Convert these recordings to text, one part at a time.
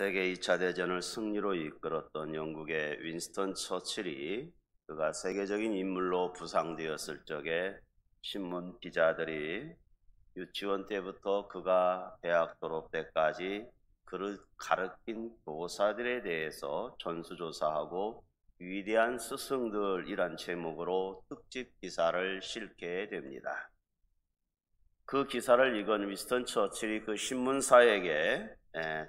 세계 2차 대전을 승리로 이끌었던 영국의 윈스턴 처칠이 그가 세계적인 인물로 부상되었을 적에 신문 기자들이 유치원 때부터 그가 대학 졸업 때까지 그를 가르친 교사들에 대해서 전수조사하고 위대한 스승들이란 제목으로 특집 기사를 실게 됩니다. 그 기사를 읽은 윈스턴 처칠이 그 신문사에게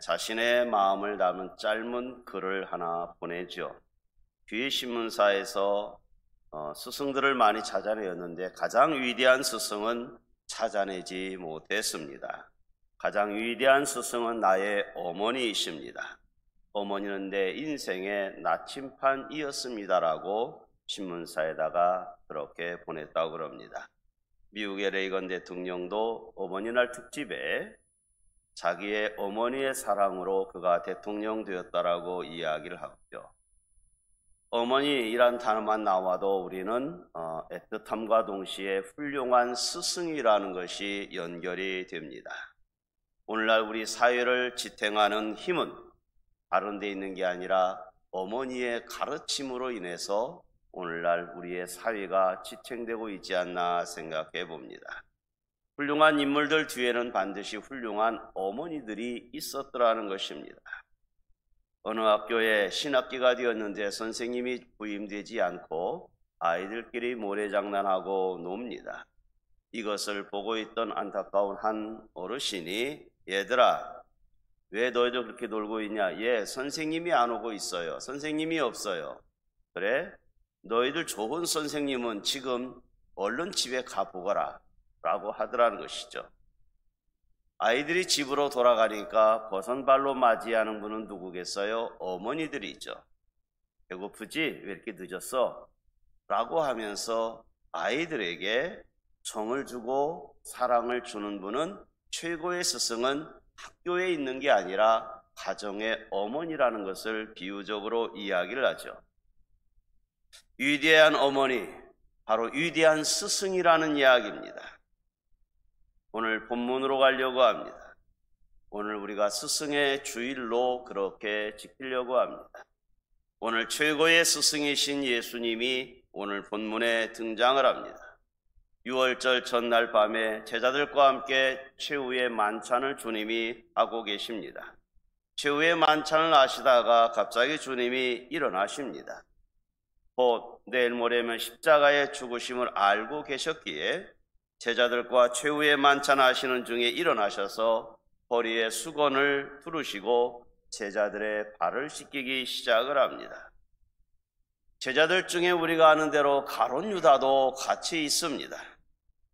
자신의 마음을 담은 짧은 글을 하나 보내죠. 뒤에 신문사에서 스승들을 많이 찾아내었는데 가장 위대한 스승은 찾아내지 못했습니다. 가장 위대한 스승은 나의 어머니이십니다. 어머니는 내 인생의 나침판이었습니다라고 신문사에다가 그렇게 보냈다고 그럽니다. 미국의 레이건 대통령도 어머니날 특집에 자기의 어머니의 사랑으로 그가 대통령 되었다라고 이야기를 하죠. 어머니이란 단어만 나와도 우리는 애틋함과 동시에 훌륭한 스승이라는 것이 연결이 됩니다. 오늘날 우리 사회를 지탱하는 힘은 다른 데 있는 게 아니라 어머니의 가르침으로 인해서 오늘날 우리의 사회가 지탱되고 있지 않나 생각해 봅니다. 훌륭한 인물들 뒤에는 반드시 훌륭한 어머니들이 있었더라는 것입니다. 어느 학교에 신학기가 되었는데 선생님이 부임되지 않고 아이들끼리 모래장난하고 놉니다. 이것을 보고 있던 안타까운 한 어르신이 얘들아 왜 너희들 그렇게 놀고 있냐? 예, 선생님이 안 오고 있어요. 선생님이 없어요. 그래? 너희들 좋은 선생님은 지금 얼른 집에 가보거라 라고 하더라는 것이죠. 아이들이 집으로 돌아가니까 버선발로 맞이하는 분은 누구겠어요? 어머니들이죠. 배고프지? 왜 이렇게 늦었어? 라고 하면서 아이들에게 정을 주고 사랑을 주는 분은 최고의 스승은 학교에 있는 게 아니라 가정의 어머니라는 것을 비유적으로 이야기를 하죠. 위대한 어머니, 바로 위대한 스승이라는 이야기입니다. 오늘 본문으로 가려고 합니다. 오늘 우리가 스승의 주일로 그렇게 지키려고 합니다. 오늘 최고의 스승이신 예수님이 오늘 본문에 등장을 합니다. 6월절 전날 밤에 제자들과 함께 최후의 만찬을 주님이 하고 계십니다. 최후의 만찬을 하시다가 갑자기 주님이 일어나십니다. 곧 내일 모레면 십자가의 죽으심을 알고 계셨기에 제자들과 최후의 만찬하시는 중에 일어나셔서 허리에 수건을 두르시고 제자들의 발을 씻기기 시작을 합니다. 제자들 중에 우리가 아는 대로 가룟 유다도 같이 있습니다.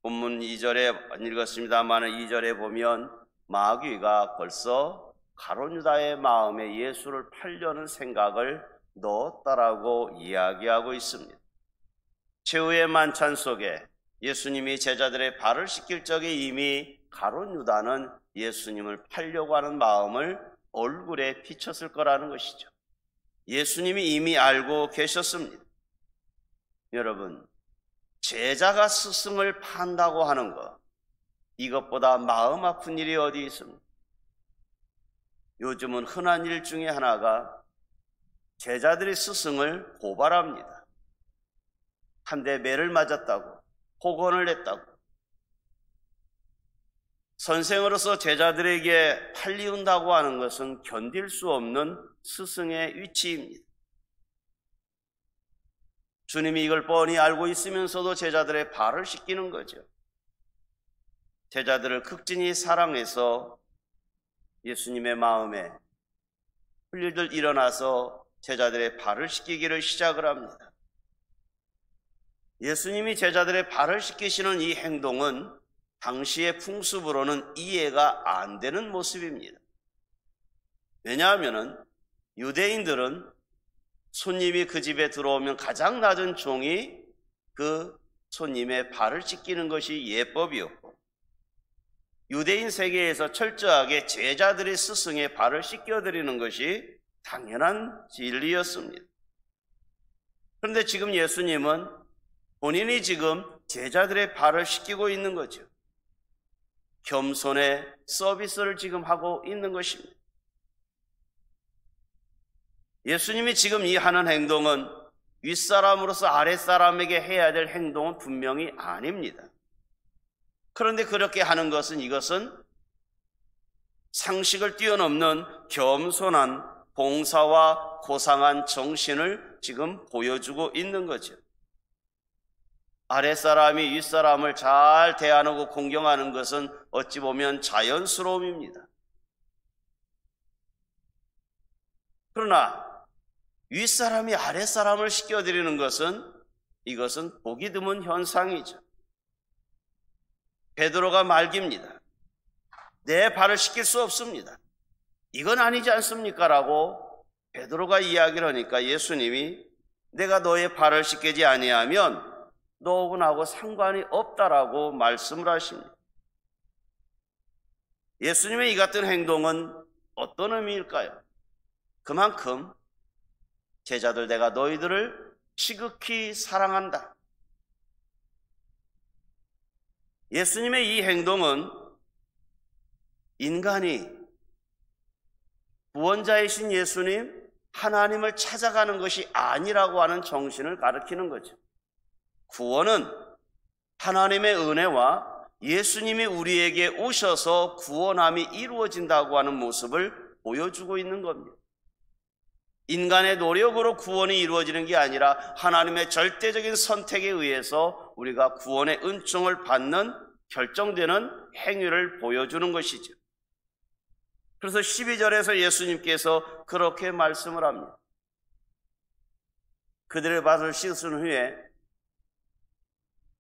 본문 2절에 안 읽었습니다만 2절에 보면 마귀가 벌써 가룟 유다의 마음에 예수를 팔려는 생각을 넣었다라고 이야기하고 있습니다. 최후의 만찬 속에 예수님이 제자들의 발을 씻길 적에 이미 가룟 유다는 예수님을 팔려고 하는 마음을 얼굴에 비쳤을 거라는 것이죠. 예수님이 이미 알고 계셨습니다. 여러분, 제자가 스승을 판다고 하는 것, 이것보다 마음 아픈 일이 어디 있습니까? 요즘은 흔한 일 중에 하나가 제자들이 스승을 고발합니다. 한 대 매를 맞았다고, 폭언을 냈다고. 선생으로서 제자들에게 팔리운다고 하는 것은 견딜 수 없는 스승의 위치입니다. 주님이 이걸 뻔히 알고 있으면서도 제자들의 발을 씻기는 거죠. 제자들을 극진히 사랑해서 예수님의 마음에 흘리들 일어나서 제자들의 발을 씻기기를 시작을 합니다. 예수님이 제자들의 발을 씻기시는 이 행동은 당시의 풍습으로는 이해가 안 되는 모습입니다. 왜냐하면 유대인들은 손님이 그 집에 들어오면 가장 낮은 종이 그 손님의 발을 씻기는 것이 예법이었고, 유대인 세계에서 철저하게 제자들의 스승의 발을 씻겨드리는 것이 당연한 진리였습니다. 그런데 지금 예수님은 본인이 지금 제자들의 발을 씻기고 있는 거죠. 겸손의 서비스를 지금 하고 있는 것입니다. 예수님이 지금 이 하는 행동은 윗사람으로서 아랫사람에게 해야 될 행동은 분명히 아닙니다. 그런데 그렇게 하는 것은 이것은 상식을 뛰어넘는 겸손한 봉사와 고상한 정신을 지금 보여주고 있는 거죠. 아랫사람이 윗사람을 잘 대하고 공경하는 것은 어찌 보면 자연스러움입니다. 그러나 윗사람이 아랫사람을 시켜드리는 것은 이것은 보기 드문 현상이죠. 베드로가 말깁니다. 내 발을 씻길 수 없습니다. 이건 아니지 않습니까? 라고 베드로가 이야기를 하니까 예수님이 내가 너의 발을 씻기지 아니하면 너하고 상관이 없다라고 말씀을 하십니다. 예수님의 이 같은 행동은 어떤 의미일까요? 그만큼 제자들 내가 너희들을 지극히 사랑한다. 예수님의 이 행동은 인간이 구원자이신 예수님, 하나님을 찾아가는 것이 아니라고 하는 정신을 가리키는 거죠. 구원은 하나님의 은혜와 예수님이 우리에게 오셔서 구원함이 이루어진다고 하는 모습을 보여주고 있는 겁니다. 인간의 노력으로 구원이 이루어지는 게 아니라 하나님의 절대적인 선택에 의해서 우리가 구원의 은총을 받는 결정되는 행위를 보여주는 것이죠. 그래서 12절에서 예수님께서 그렇게 말씀을 합니다. 그들의 발을 씻은 후에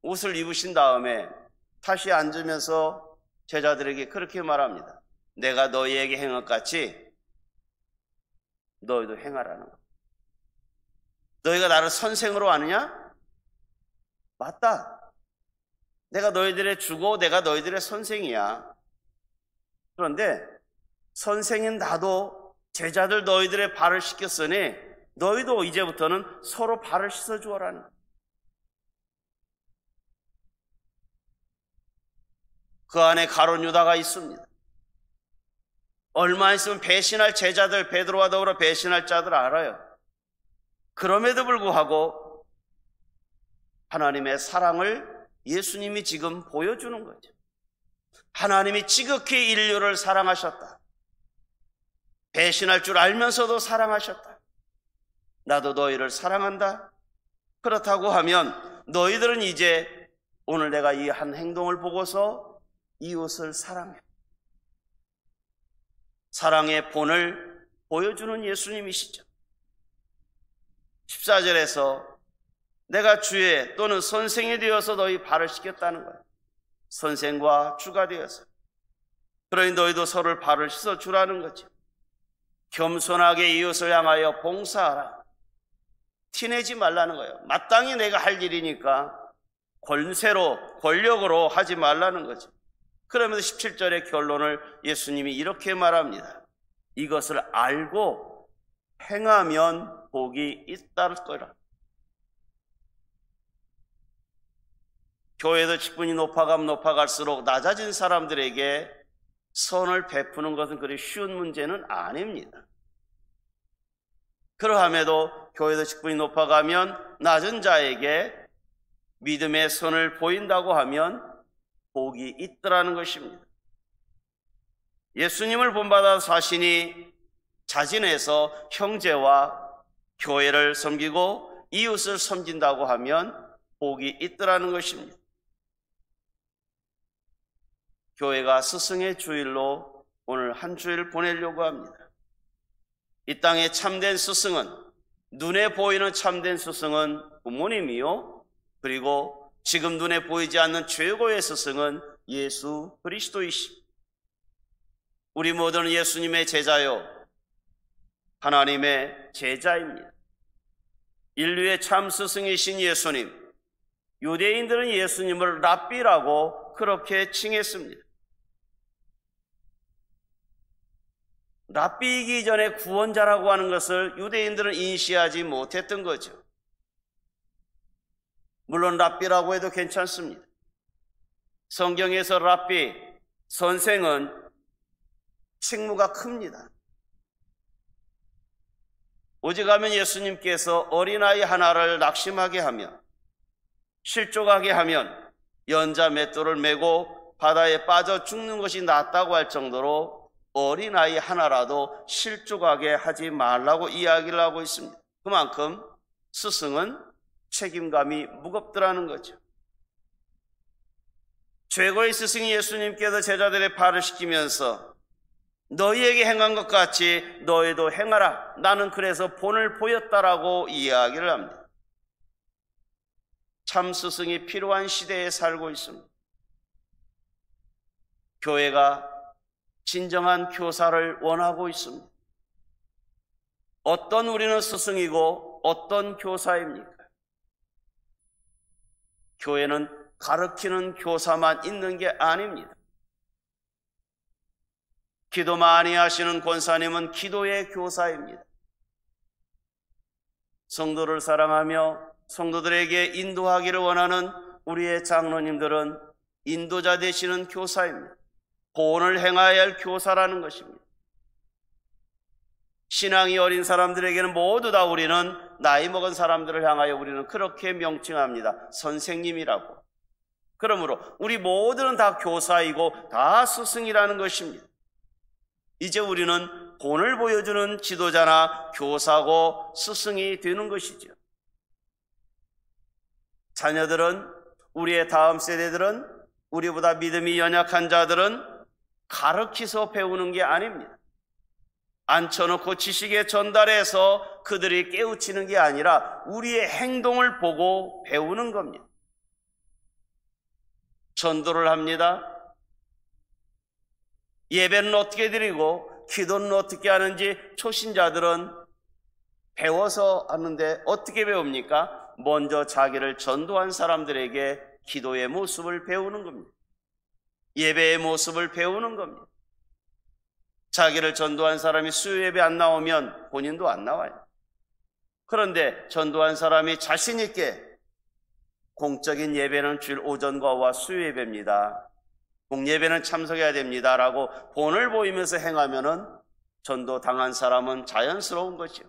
옷을 입으신 다음에 다시 앉으면서 제자들에게 그렇게 말합니다. 내가 너희에게 행한 것 같이 너희도 행하라는 것. 너희가 나를 선생으로 아느냐? 맞다. 내가 너희들의 주고 내가 너희들의 선생이야. 그런데 선생인 나도 제자들 너희들의 발을 씻겼으니 너희도 이제부터는 서로 발을 씻어주어라는 것. 그 안에 가룟 유다가 있습니다. 얼마 있으면 배신할 제자들, 베드로와 더불어 배신할 자들 알아요. 그럼에도 불구하고 하나님의 사랑을 예수님이 지금 보여주는 거죠. 하나님이 지극히 인류를 사랑하셨다. 배신할 줄 알면서도 사랑하셨다. 나도 너희를 사랑한다. 그렇다고 하면 너희들은 이제 오늘 내가 이 한 행동을 보고서 이웃을 사랑해. 사랑의 본을 보여주는 예수님이시죠. 14절에서 내가 주의 또는 선생이 되어서 너희 발을 씻겼다는 거예요. 선생과 주가 되어서. 그러니 너희도 서로를 발을 씻어주라는 거죠. 겸손하게 이웃을 향하여 봉사하라. 티내지 말라는 거예요. 마땅히 내가 할 일이니까 권세로, 권력으로 하지 말라는 거죠. 그러면서 17절의 결론을 예수님이 이렇게 말합니다. 이것을 알고 행하면 복이 있다는 거라. 교회도 직분이 높아가면 높아갈수록 낮아진 사람들에게 선을 베푸는 것은 그리 쉬운 문제는 아닙니다. 그러함에도 교회도 직분이 높아가면 낮은 자에게 믿음의 선을 보인다고 하면 복이 있더라는 것입니다. 예수님을 본받아 자신이 자진해서 형제와 교회를 섬기고 이웃을 섬긴다고 하면 복이 있더라는 것입니다. 교회가 스승의 주일로 오늘 한 주일을 보내려고 합니다. 이 땅의 참된 스승은, 눈에 보이는 참된 스승은 부모님이요, 그리고 지금 눈에 보이지 않는 최고의 스승은 예수 그리스도이십니다. 우리 모두는 예수님의 제자요, 하나님의 제자입니다. 인류의 참 스승이신 예수님, 유대인들은 예수님을 랍비라고 그렇게 칭했습니다. 랍비이기 전에 구원자라고 하는 것을 유대인들은 인식하지 못했던 거죠. 물론 랍비라고 해도 괜찮습니다. 성경에서 랍비, 선생은 칭무가 큽니다. 오직하면 예수님께서 어린아이 하나를 낙심하게 하며 실족하게 하면 연자 맷돌을 메고 바다에 빠져 죽는 것이 낫다고 할 정도로 어린아이 하나라도 실족하게 하지 말라고 이야기를 하고 있습니다. 그만큼 스승은 책임감이 무겁더라는 거죠. 최고의 스승이 예수님께서 제자들의 발을 씻기면서 너희에게 행한 것 같이 너희도 행하라. 나는 그래서 본을 보였다라고 이야기를 합니다. 참 스승이 필요한 시대에 살고 있습니다. 교회가 진정한 교사를 원하고 있습니다. 어떤 우리는 스승이고 어떤 교사입니까? 교회는 가르치는 교사만 있는 게 아닙니다. 기도 많이 하시는 권사님은 기도의 교사입니다. 성도를 사랑하며 성도들에게 인도하기를 원하는 우리의 장로님들은 인도자 되시는 교사입니다. 본을 행하여야 할 교사라는 것입니다. 신앙이 어린 사람들에게는 모두 다 우리는 나이 먹은 사람들을 향하여 우리는 그렇게 명칭합니다. 선생님이라고. 그러므로 우리 모두는 다 교사이고 다 스승이라는 것입니다. 이제 우리는 본을 보여주는 지도자나 교사고 스승이 되는 것이죠. 자녀들은, 우리의 다음 세대들은, 우리보다 믿음이 연약한 자들은 가르치서 배우는 게 아닙니다. 앉혀놓고 지식에 전달해서 그들이 깨우치는 게 아니라 우리의 행동을 보고 배우는 겁니다. 전도를 합니다. 예배는 어떻게 드리고 기도는 어떻게 하는지 초신자들은 배워서 하는데 어떻게 배웁니까? 먼저 자기를 전도한 사람들에게 기도의 모습을 배우는 겁니다. 예배의 모습을 배우는 겁니다. 자기를 전도한 사람이 수요 예배 안 나오면 본인도 안 나와요. 그런데 전도한 사람이 자신 있게 공적인 예배는 주일 오전과 오후 수요 예배입니다. 공예배는 참석해야 됩니다. 라고 본을 보이면서 행하면은 전도 당한 사람은 자연스러운 거죠.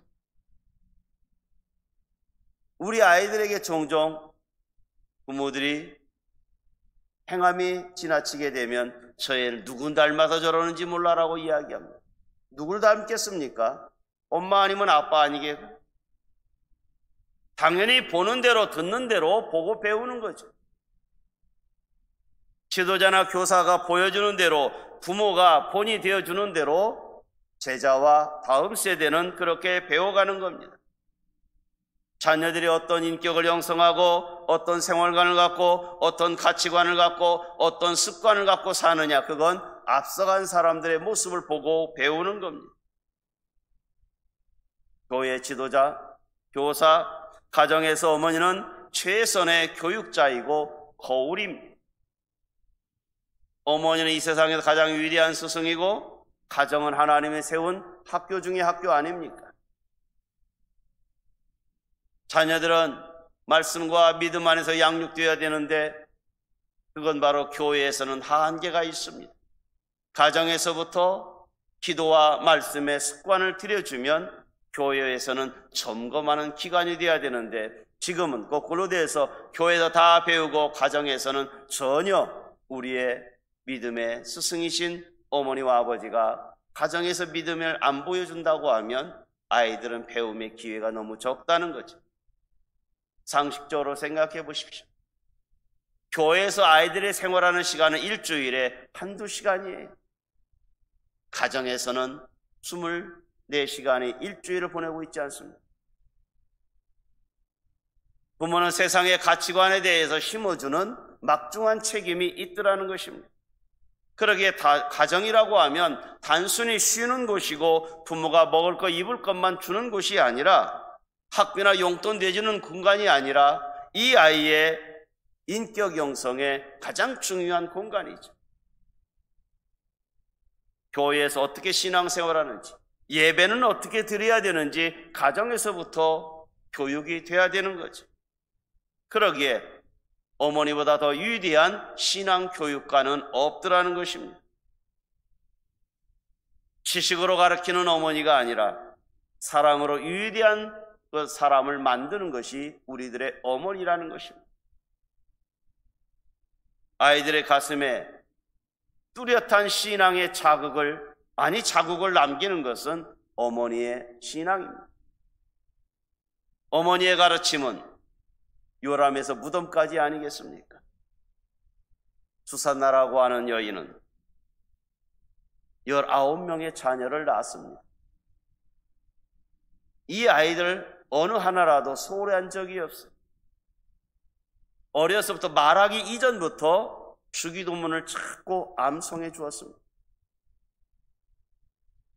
우리 아이들에게 종종 부모들이 행함이 지나치게 되면 저 애를 누구 닮아서 저러는지 몰라라고 이야기합니다. 누굴 닮겠습니까? 엄마 아니면 아빠 아니겠고? 당연히 보는 대로 듣는 대로 보고 배우는 거죠. 지도자나 교사가 보여주는 대로, 부모가 본이 되어주는 대로 제자와 다음 세대는 그렇게 배워가는 겁니다. 자녀들이 어떤 인격을 형성하고 어떤 생활관을 갖고 어떤 가치관을 갖고 어떤 습관을 갖고 사느냐, 그건 앞서간 사람들의 모습을 보고 배우는 겁니다. 교회 지도자, 교사, 가정에서 어머니는 최선의 교육자이고 거울입니다. 어머니는 이 세상에서 가장 위대한 스승이고 가정은 하나님이 세운 학교 중에 학교 아닙니까? 자녀들은 말씀과 믿음 안에서 양육되어야 되는데 그건 바로 교회에서는 한계가 있습니다. 가정에서부터 기도와 말씀의 습관을 들여주면 교회에서는 점검하는 기관이 되어야 되는데 지금은 거꾸로 돼서 교회에서 다 배우고 가정에서는 전혀 우리의 믿음의 스승이신 어머니와 아버지가 가정에서 믿음을 안 보여준다고 하면 아이들은 배움의 기회가 너무 적다는 거죠. 상식적으로 생각해 보십시오. 교회에서 아이들이 생활하는 시간은 일주일에 한두 시간이에요. 가정에서는 24시간의 일주일을 보내고 있지 않습니까? 부모는 세상의 가치관에 대해서 심어주는 막중한 책임이 있더라는 것입니다. 그러기에 가정이라고 하면 단순히 쉬는 곳이고 부모가 먹을 것 입을 것만 주는 곳이 아니라 학비나 용돈 내주는 공간이 아니라 이 아이의 인격 형성에 가장 중요한 공간이죠. 교회에서 어떻게 신앙생활하는지, 예배는 어떻게 드려야 되는지 가정에서부터 교육이 돼야 되는 거죠. 그러기에 어머니보다 더 위대한 신앙교육가는 없더라는 것입니다. 지식으로 가르치는 어머니가 아니라 사랑으로 위대한 그 사람을 만드는 것이 우리들의 어머니라는 것입니다. 아이들의 가슴에 뚜렷한 신앙의 자국을 남기는 것은 어머니의 신앙입니다. 어머니의 가르침은 요람에서 무덤까지 아니겠습니까? 수산나라고 하는 여인은 19명의 자녀를 낳았습니다. 이 아이들 어느 하나라도 소홀한 적이 없어요. 어려서부터 말하기 이전부터 주기도문을 자꾸 암송해 주었습니다.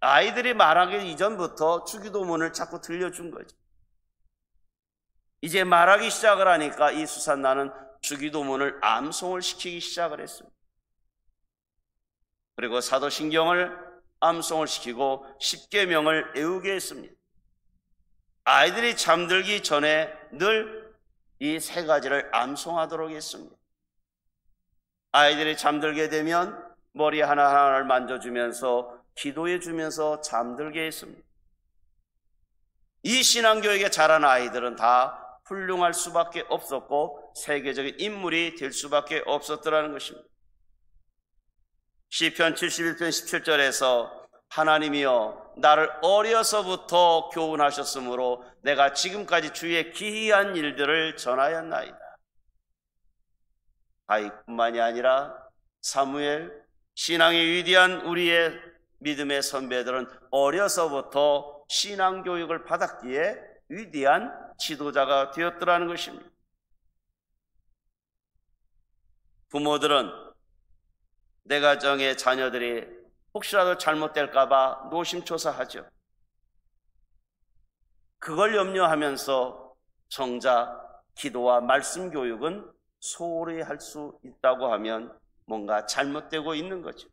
아이들이 말하기 이전부터 주기도문을 자꾸 들려준 거죠. 이제 말하기 시작을 하니까 이 수산나는 주기도문을 암송을 시키기 시작을 했습니다. 그리고 사도신경을 암송을 시키고 십계명을 외우게 했습니다. 아이들이 잠들기 전에 늘 이 세 가지를 암송하도록 했습니다. 아이들이 잠들게 되면 머리 하나하나를 만져주면서 기도해 주면서 잠들게 했습니다. 이 신앙교육에 자란 아이들은 다 훌륭할 수밖에 없었고 세계적인 인물이 될 수밖에 없었더라는 것입니다. 시편 71편 17절에서 하나님이여 나를 어려서부터 교훈하셨으므로 내가 지금까지 주의 기이한 일들을 전하였나이다. 다윗뿐만이 아니라 사무엘, 신앙이 위대한 우리의 믿음의 선배들은 어려서부터 신앙교육을 받았기에 위대한 지도자가 되었더라는 것입니다. 부모들은 내 가정의 자녀들이 혹시라도 잘못될까봐 노심초사하죠. 그걸 염려하면서 정작 기도와 말씀 교육은 소홀히 할 수 있다고 하면 뭔가 잘못되고 있는 거죠.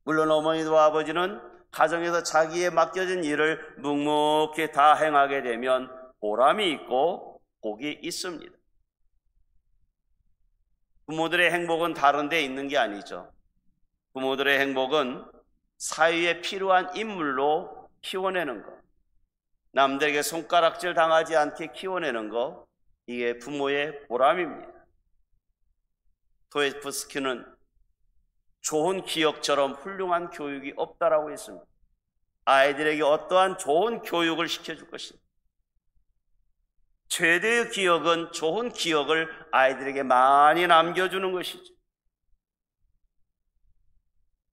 물론 어머니와 아버지는 가정에서 자기에 맡겨진 일을 묵묵히 다 행하게 되면 보람이 있고 복이 있습니다. 부모들의 행복은 다른 데 있는 게 아니죠. 부모들의 행복은 사회에 필요한 인물로 키워내는 것, 남들에게 손가락질 당하지 않게 키워내는 것, 이게 부모의 보람입니다. 도sto옙스키는 좋은 기억처럼 훌륭한 교육이 없다라고 했습니다. 아이들에게 어떠한 좋은 교육을 시켜줄 것입니다. 최대의 기억은 좋은 기억을 아이들에게 많이 남겨주는 것이죠.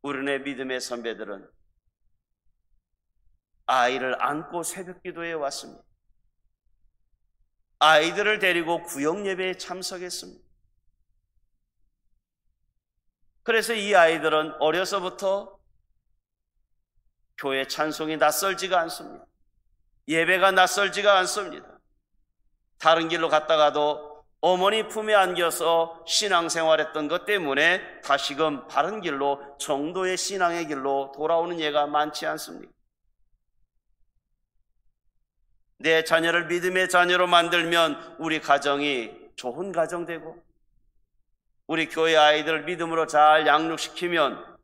우리네 믿음의 선배들은 아이를 안고 새벽 기도에 왔습니다. 아이들을 데리고 구역 예배에 참석했습니다. 그래서 이 아이들은 어려서부터 교회 찬송이 낯설지가 않습니다. 예배가 낯설지가 않습니다. 다른 길로 갔다가도 어머니 품에 안겨서 신앙생활했던 것 때문에 다시금 바른 길로, 정도의 신앙의 길로 돌아오는 예가 많지 않습니다. 내 자녀를 믿음의 자녀로 만들면 우리 가정이 좋은 가정 되고, 우리 교회 아이들을 믿음으로 잘 양육시키면,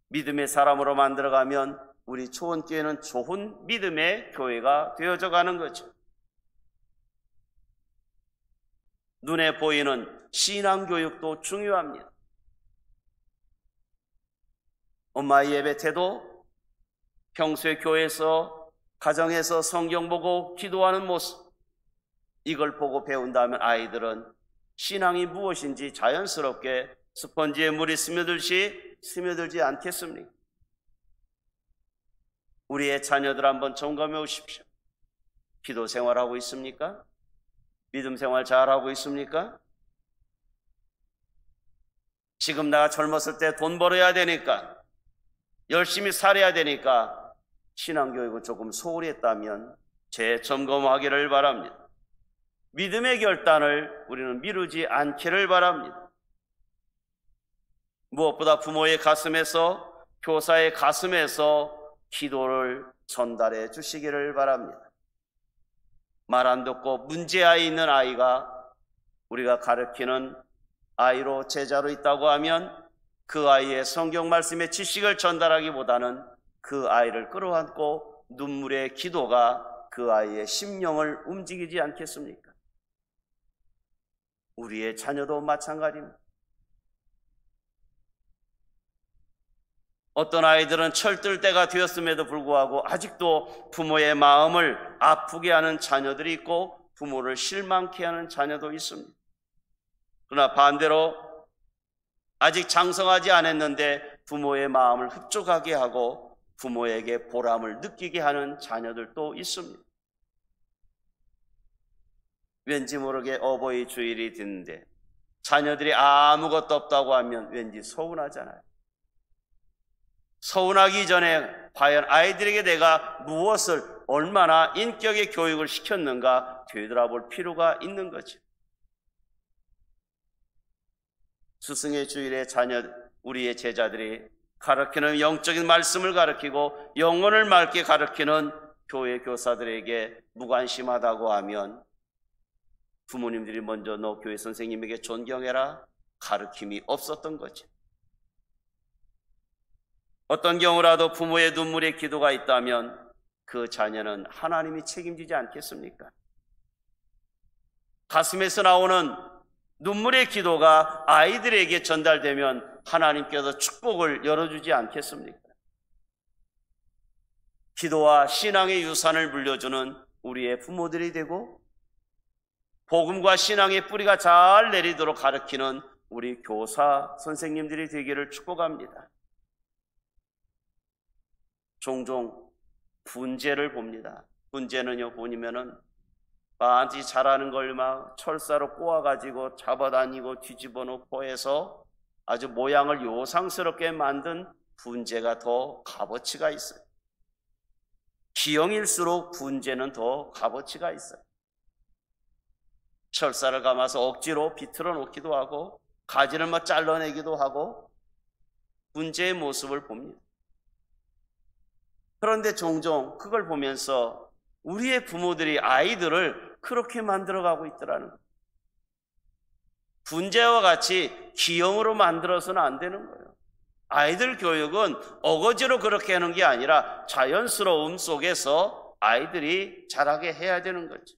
믿음의 사람으로 만들어가면 우리 초원교회는 좋은 믿음의 교회가 되어져 가는 거죠. 눈에 보이는 신앙교육도 중요합니다. 엄마의 예배 태도, 평소에 교회에서, 가정에서 성경 보고 기도하는 모습, 이걸 보고 배운다면 아이들은 신앙이 무엇인지 자연스럽게 스펀지에 물이 스며들지 않겠습니까? 우리의 자녀들 한번 점검해 오십시오. 기도 생활하고 있습니까? 믿음 생활 잘하고 있습니까? 지금 내가 젊었을 때 돈 벌어야 되니까, 열심히 살아야 되니까 신앙교육을 조금 소홀히 했다면 재점검하기를 바랍니다. 믿음의 결단을 우리는 미루지 않기를 바랍니다. 무엇보다 부모의 가슴에서, 교사의 가슴에서 기도를 전달해 주시기를 바랍니다. 말 안 듣고 문제아이 있는 아이가 우리가 가르치는 아이로 제자로 있다고 하면 그 아이의 성경 말씀의 지식을 전달하기보다는 그 아이를 끌어안고 눈물의 기도가 그 아이의 심령을 움직이지 않겠습니까? 우리의 자녀도 마찬가지입니다. 어떤 아이들은 철들 때가 되었음에도 불구하고 아직도 부모의 마음을 아프게 하는 자녀들이 있고 부모를 실망케 하는 자녀도 있습니다. 그러나 반대로 아직 장성하지 않았는데 부모의 마음을 흡족하게 하고 부모에게 보람을 느끼게 하는 자녀들도 있습니다. 왠지 모르게 어버이 주일이 됐는데 자녀들이 아무것도 없다고 하면 왠지 서운하잖아요. 서운하기 전에 과연 아이들에게 내가 무엇을 얼마나 인격의 교육을 시켰는가 되돌아볼 필요가 있는 거죠. 스승의 주일에 우리의 제자들이 가르치는 영적인 말씀을 가르치고 영혼을 맑게 가르치는 교회 교사들에게 무관심하다고 하면 부모님들이 먼저 너 교회 선생님에게 존경해라 가르침이 없었던 거죠. 어떤 경우라도 부모의 눈물의 기도가 있다면 그 자녀는 하나님이 책임지지 않겠습니까? 가슴에서 나오는 눈물의 기도가 아이들에게 전달되면 하나님께서 축복을 열어주지 않겠습니까? 기도와 신앙의 유산을 물려주는 우리의 부모들이 되고 복음과 신앙의 뿌리가 잘 내리도록 가르치는 우리 교사 선생님들이 되기를 축복합니다. 종종 분재를 봅니다. 분재는요 보면은 반드시 잘하는 걸 막 철사로 꼬아가지고 잡아다니고 뒤집어 놓고 해서 아주 모양을 요상스럽게 만든 분재가 더 값어치가 있어요. 기형일수록 분재는 더 값어치가 있어요. 철사를 감아서 억지로 비틀어 놓기도 하고 가지를 막 잘라내기도 하고 분재의 모습을 봅니다. 그런데 종종 그걸 보면서 우리의 부모들이 아이들을 그렇게 만들어가고 있더라는 거예요. 분재와 같이 기형으로 만들어서는 안 되는 거예요. 아이들 교육은 어거지로 그렇게 하는 게 아니라 자연스러움 속에서 아이들이 자라게 해야 되는 거죠.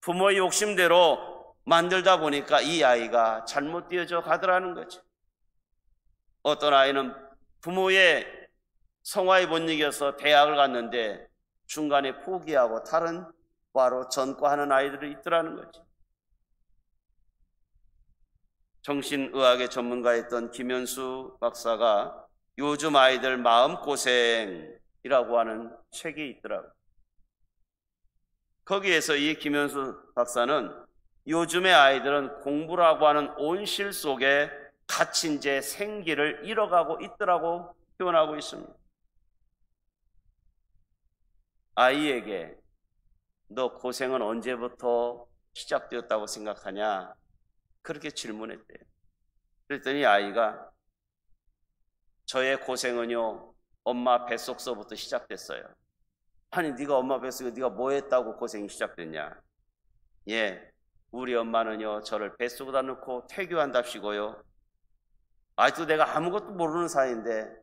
부모의 욕심대로 만들다 보니까 이 아이가 잘못되어져 가더라는 거죠. 어떤 아이는 부모의 성화에 못 이겨서 대학을 갔는데 중간에 포기하고 다른 과로 전과하는 아이들이 있더라는 거죠. 정신의학의 전문가였던 김현수 박사가 요즘 아이들 마음고생이라고 하는 책이 있더라고요. 거기에서 이 김현수 박사는 요즘의 아이들은 공부라고 하는 온실 속에 갇힌 채 생기를 잃어가고 있더라고 표현하고 있습니다. 아이에게 너 고생은 언제부터 시작되었다고 생각하냐? 그렇게 질문했대요. 그랬더니 아이가 저의 고생은요 엄마 뱃속서부터 시작됐어요. 아니 네가 엄마 뱃속에 네가 뭐 했다고 고생이 시작됐냐? 예, 우리 엄마는요 저를 뱃속에다 넣고 태교한답시고요 아직도 내가 아무것도 모르는 사이인데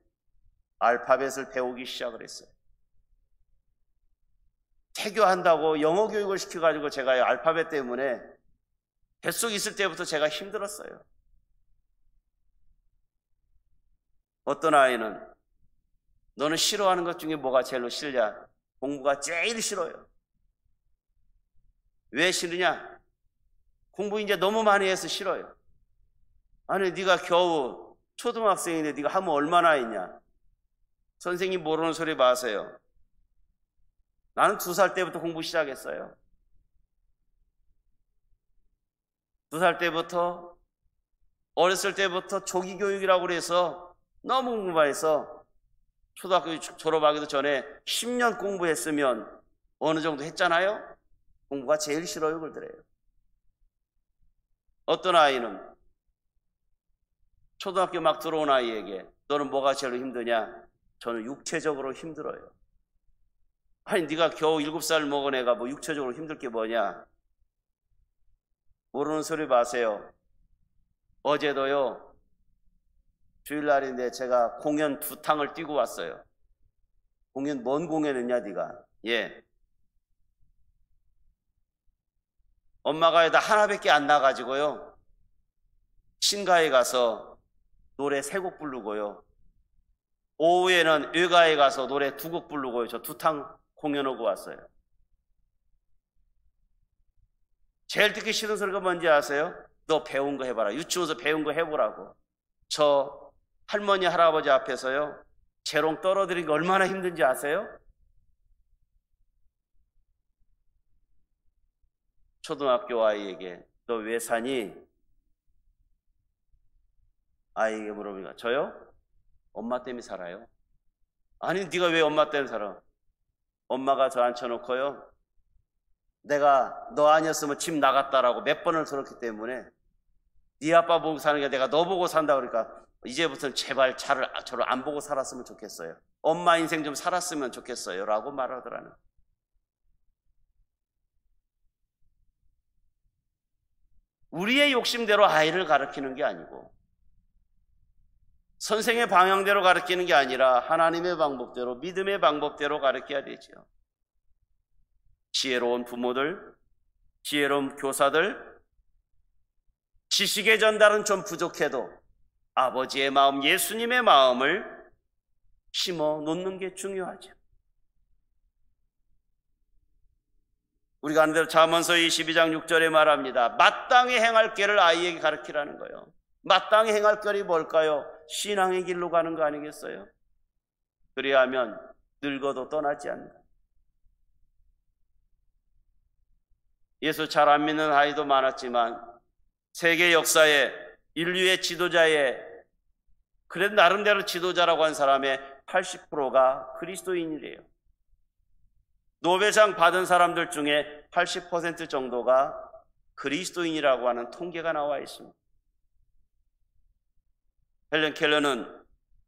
알파벳을 배우기 시작을 했어요. 태교한다고 영어 교육을 시켜가지고 제가 알파벳 때문에 뱃속에 있을 때부터 제가 힘들었어요. 어떤 아이는 너는 싫어하는 것 중에 뭐가 제일 싫냐? 공부가 제일 싫어요. 왜 싫으냐? 공부 이제 너무 많이 해서 싫어요. 아니 네가 겨우 초등학생인데 네가 하면 얼마나 했냐? 선생님 모르는 소리 마세요. 나는 2살 때부터 공부 시작했어요. 2살 때부터 어렸을 때부터 조기 교육이라고 그래서 너무 궁금해서 초등학교 졸업하기도 전에 10년 공부했으면 어느 정도 했잖아요. 공부가 제일 싫어요 그러더래요. 어떤 아이는 초등학교 막 들어온 아이에게 너는 뭐가 제일 힘드냐? 저는 육체적으로 힘들어요. 아니 네가 겨우 7살 먹은 애가 뭐 육체적으로 힘들 게 뭐냐? 모르는 소리 마세요. 어제도요 주일날인데 제가 공연 2탕을 뛰고 왔어요. 공연, 뭔 공연했냐 네가? 예. 엄마가 나 하나밖에 안 나가지고요, 신가에 가서 노래 3곡 부르고요, 오후에는 외가에 가서 노래 2곡 부르고요, 저 2탕 공연하고 왔어요. 제일 듣기 싫은 소리가 뭔지 아세요? 너 배운 거 해봐라. 유치원에서 배운 거 해보라고. 저 할머니 할아버지 앞에서요, 재롱 떨어뜨린 게 얼마나 힘든지 아세요? 초등학교 아이에게 너 왜 사니? 아이에게 물어보니까 저요? 엄마 때문에 살아요. 아니 네가 왜 엄마 때문에 살아? 엄마가 저 앉혀놓고요, 내가 너 아니었으면 집 나갔다라고 몇 번을 들었기 때문에 네 아빠 보고 사는 게 내가 너 보고 산다 그러니까 이제부터는 제발 저를 안 보고 살았으면 좋겠어요. 엄마 인생 좀 살았으면 좋겠어요 라고 말하더라는. 우리의 욕심대로 아이를 가르치는 게 아니고 선생의 방향대로 가르치는 게 아니라 하나님의 방법대로, 믿음의 방법대로 가르쳐야 되죠. 지혜로운 부모들, 지혜로운 교사들, 지식의 전달은 좀 부족해도 아버지의 마음, 예수님의 마음을 심어 놓는 게 중요하죠. 우리가 아는 대로 잠언서 22장 6절에 말합니다. 마땅히 행할 길을 아이에게 가르치라는 거예요. 마땅히 행할 길이 뭘까요? 신앙의 길로 가는 거 아니겠어요? 그리하면 늙어도 떠나지 않는다. 예수 잘 안 믿는 아이도 많았지만 세계 역사에 인류의 지도자의, 그래도 나름대로 지도자라고 한 사람의 80%가 그리스도인이래요. 노벨상 받은 사람들 중에 80% 정도가 그리스도인이라고 하는 통계가 나와 있습니다. 헬렌 켈러는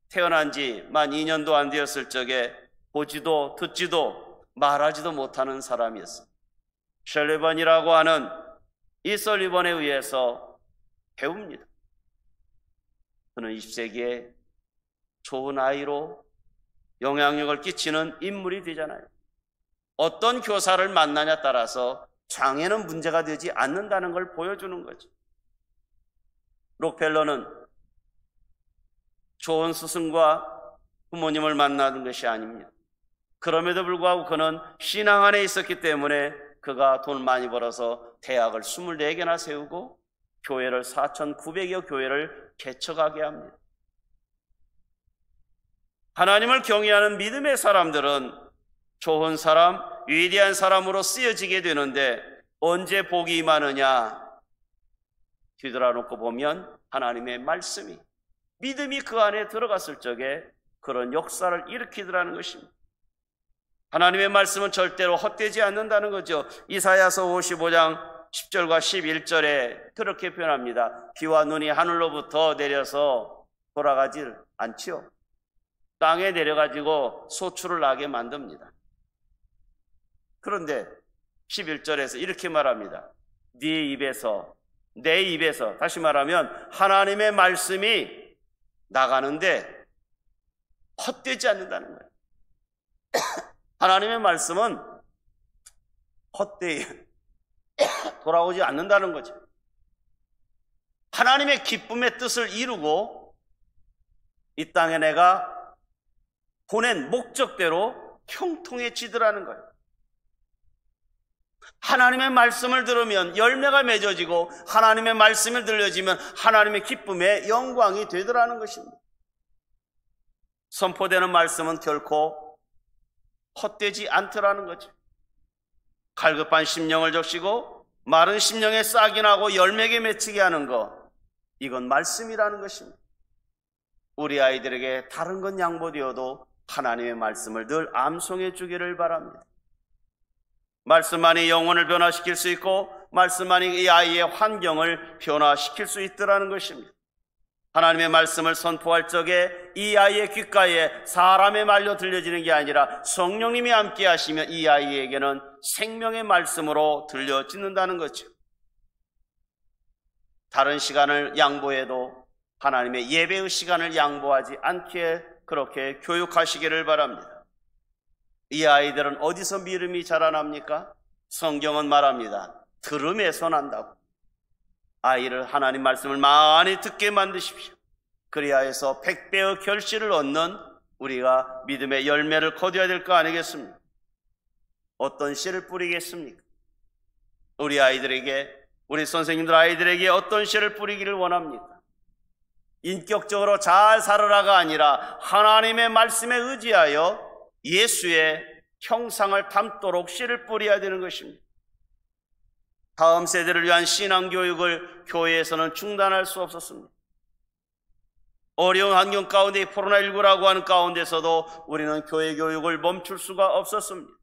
태어난 지 만 2년도 안 되었을 적에 보지도 듣지도 말하지도 못하는 사람이었습니다. 셜리번이라고 하는 이 설리번에 의해서 배웁니다. 그는 20세기에 좋은 아이로 영향력을 끼치는 인물이 되잖아요. 어떤 교사를 만나냐에 따라서 장애는 문제가 되지 않는다는 걸 보여주는 거죠. 록펠러는 좋은 스승과 부모님을 만나는 것이 아닙니다. 그럼에도 불구하고 그는 신앙 안에 있었기 때문에 그가 돈 많이 벌어서 대학을 24개나 세우고 교회를 4,900여 교회를 개척하게 합니다. 하나님을 경외하는 믿음의 사람들은 좋은 사람, 위대한 사람으로 쓰여지게 되는데 언제 복이 임하느냐? 뒤돌아놓고 보면 하나님의 말씀이, 믿음이 그 안에 들어갔을 적에 그런 역사를 일으키더라는 것입니다. 하나님의 말씀은 절대로 헛되지 않는다는 거죠. 이사야서 55장 10절과 11절에 그렇게 표현합니다. 비와 눈이 하늘로부터 내려서 돌아가질 않지요. 땅에 내려가지고 소출을 나게 만듭니다. 그런데 11절에서 이렇게 말합니다. 네 입에서, 내 입에서, 다시 말하면 하나님의 말씀이 나가는데 헛되지 않는다는 거예요. 하나님의 말씀은 헛되이 돌아오지 않는다는 거죠. 하나님의 기쁨의 뜻을 이루고 이 땅에 내가 보낸 목적대로 형통해지더라는 거예요. 하나님의 말씀을 들으면 열매가 맺어지고 하나님의 말씀을 들려지면 하나님의 기쁨의 영광이 되더라는 것입니다. 선포되는 말씀은 결코 헛되지 않더라는 거죠. 갈급한 심령을 적시고 마른 심령에 싹이 나고 열매게 맺히게 하는 것, 이건 말씀이라는 것입니다. 우리 아이들에게 다른 건 양보되어도 하나님의 말씀을 늘 암송해 주기를 바랍니다. 말씀만이 영혼을 변화시킬 수 있고 말씀만이 이 아이의 환경을 변화시킬 수 있더라는 것입니다. 하나님의 말씀을 선포할 적에 이 아이의 귓가에 사람의 말로 들려지는 게 아니라 성령님이 함께 하시면 이 아이에게는 생명의 말씀으로 들려지는다는 거죠. 다른 시간을 양보해도 하나님의 예배의 시간을 양보하지 않게 그렇게 교육하시기를 바랍니다. 이 아이들은 어디서 믿음이 자라납니까? 성경은 말합니다. 들음에서 난다고. 아이를 하나님 말씀을 많이 듣게 만드십시오. 그리하여서 100배의 결실을 얻는 우리가 믿음의 열매를 거둬야 될 거 아니겠습니까? 어떤 씨를 뿌리겠습니까? 우리 아이들에게, 우리 선생님들 아이들에게 어떤 씨를 뿌리기를 원합니까? 인격적으로 잘 살아라가 아니라 하나님의 말씀에 의지하여 예수의 형상을 담도록 씨를 뿌려야 되는 것입니다. 다음 세대를 위한 신앙교육을 교회에서는 중단할 수 없었습니다. 어려운 환경 가운데 코로나19라고 하는 가운데서도 우리는 교회 교육을 멈출 수가 없었습니다.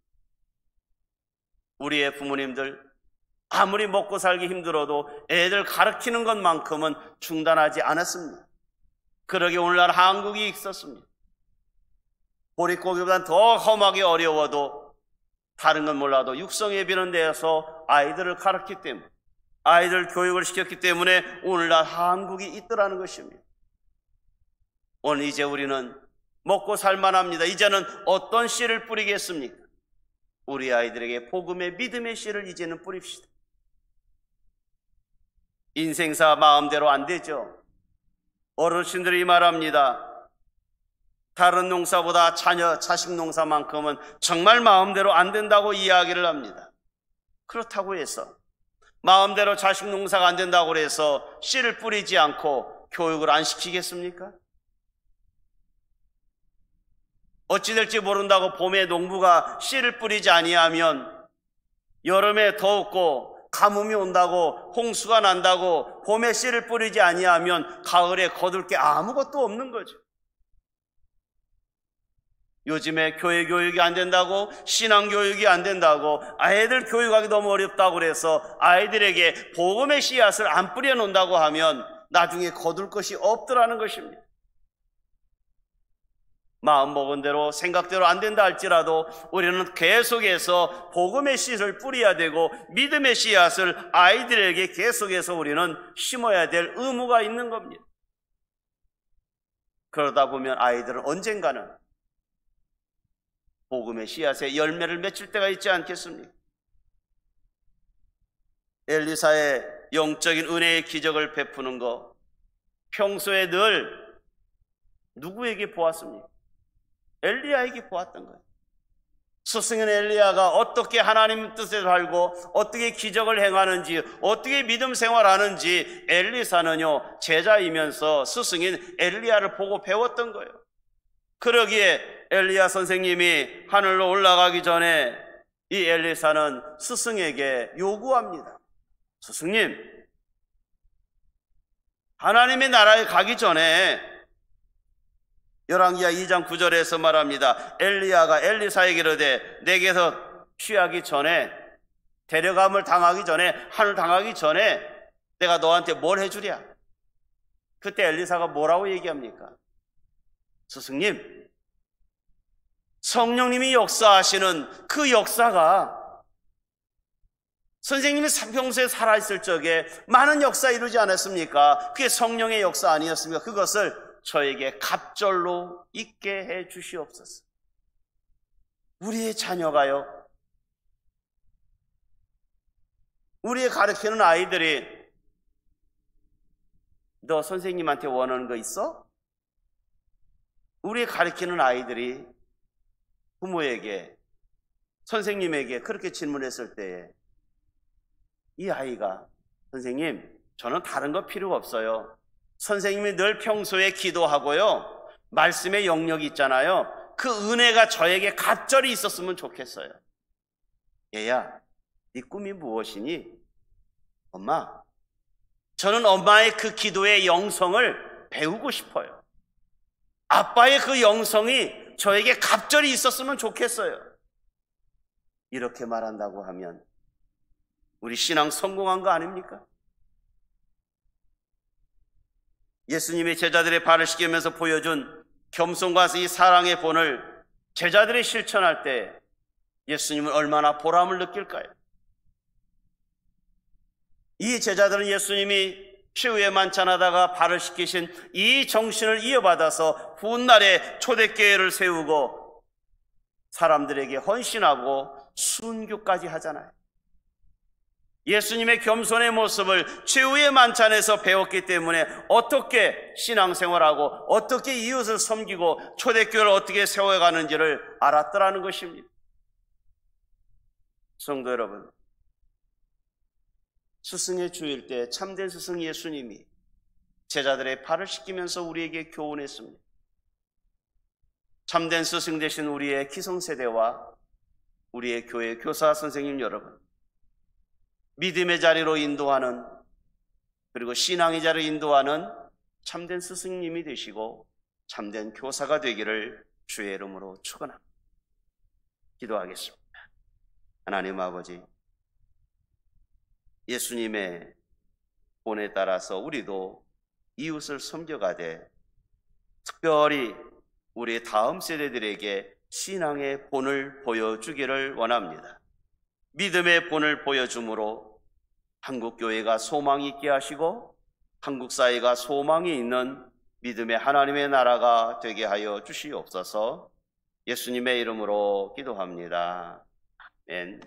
우리의 부모님들 아무리 먹고 살기 힘들어도 애들 가르치는 것만큼은 중단하지 않았습니다. 그러게 오늘날 한국이 있었습니다. 보릿고기보다는 더 험하게 어려워도 다른 건 몰라도 육성예비는 데에서 아이들을 가르쳤기 때문에, 아이들 교육을 시켰기 때문에 오늘날 한국이 있더라는 것입니다. 오늘 이제 우리는 먹고 살만합니다. 이제는 어떤 씨를 뿌리겠습니까? 우리 아이들에게 복음의 믿음의 씨를 이제는 뿌립시다. 인생사 마음대로 안 되죠. 어르신들이 말합니다. 다른 농사보다 자식 농사만큼은 정말 마음대로 안 된다고 이야기를 합니다. 그렇다고 해서 마음대로 자식 농사가 안 된다고 해서 씨를 뿌리지 않고 교육을 안 시키겠습니까? 어찌 될지 모른다고 봄에 농부가 씨를 뿌리지 아니하면 여름에 더웠고 가뭄이 온다고, 홍수가 난다고 봄에 씨를 뿌리지 아니하면 가을에 거둘 게 아무것도 없는 거죠. 요즘에 교회 교육이 안 된다고, 신앙 교육이 안 된다고, 아이들 교육하기 너무 어렵다고 그래서 아이들에게 복음의 씨앗을 안 뿌려놓는다고 하면 나중에 거둘 것이 없더라는 것입니다. 마음 먹은 대로 생각대로 안 된다 할지라도 우리는 계속해서 복음의 씨앗을 뿌려야 되고 믿음의 씨앗을 아이들에게 계속해서 우리는 심어야 될 의무가 있는 겁니다. 그러다 보면 아이들은 언젠가는 복음의 씨앗의 열매를 맺을 때가 있지 않겠습니까? 엘리사의 영적인 은혜의 기적을 베푸는 거 평소에 늘 누구에게 보았습니까? 엘리야에게 보았던 거예요. 스승인 엘리야가 어떻게 하나님 뜻을 알고 어떻게 기적을 행하는지, 어떻게 믿음 생활하는지 엘리사는요 제자이면서 스승인 엘리야를 보고 배웠던 거예요. 그러기에 엘리야 선생님이 하늘로 올라가기 전에 이 엘리사는 스승에게 요구합니다. 스승님, 하나님의 나라에 가기 전에 열왕기하 2장 9절에서 말합니다. 엘리야가 엘리사에게 이르되 내게서 취하기 전에, 데려감을 당하기 전에, 하늘 당하기 전에 내가 너한테 뭘 해주랴? 그때 엘리사가 뭐라고 얘기합니까? 스승님, 성령님이 역사하시는 그 역사가 선생님이 평소에 살아있을 적에 많은 역사 이루지 않았습니까? 그게 성령의 역사 아니었습니까? 그것을 저에게 갑절로 있게 해 주시옵소서. 우리의 자녀가요, 우리의 가르치는 아이들이 너 선생님한테 원하는 거 있어? 우리의 가르치는 아이들이 부모에게, 선생님에게 그렇게 질문했을 때에 이 아이가 선생님, 저는 다른 거 필요가 없어요. 선생님이 늘 평소에 기도하고요, 말씀의 영역이 있잖아요. 그 은혜가 저에게 갑절이 있었으면 좋겠어요. 얘야, 네 꿈이 무엇이니? 엄마, 저는 엄마의 그 기도의 영성을 배우고 싶어요. 아빠의 그 영성이 저에게 갑절이 있었으면 좋겠어요. 이렇게 말한다고 하면 우리 신앙 성공한 거 아닙니까? 예수님이 제자들의 발을 씻기면서 보여준 겸손과 이 사랑의 본을 제자들이 실천할 때 예수님은 얼마나 보람을 느낄까요? 이 제자들은 예수님이 최후에 만찬하다가 발을 씻기신 이 정신을 이어받아서 훗날에 초대교회를 세우고 사람들에게 헌신하고 순교까지 하잖아요. 예수님의 겸손의 모습을 최후의 만찬에서 배웠기 때문에 어떻게 신앙생활하고 어떻게 이웃을 섬기고 초대교회를 어떻게 세워가는지를 알았더라는 것입니다. 성도 여러분, 스승의 주일 때 참된 스승 예수님이 제자들의 발을 씻기면서 우리에게 교훈했습니다. 참된 스승 되신 우리의 기성세대와 우리의 교회 교사 선생님 여러분, 믿음의 자리로 인도하는, 그리고 신앙의 자리로 인도하는 참된 스승님이 되시고 참된 교사가 되기를 주의 이름으로 축원합니다. 기도하겠습니다. 하나님 아버지, 예수님의 본에 따라서 우리도 이웃을 섬겨가되 특별히 우리 다음 세대들에게 신앙의 본을 보여주기를 원합니다. 믿음의 본을 보여줌으로 한국교회가 소망이 있게 하시고 한국사회가 소망이 있는 믿음의 하나님의 나라가 되게 하여 주시옵소서. 예수님의 이름으로 기도합니다. 아멘.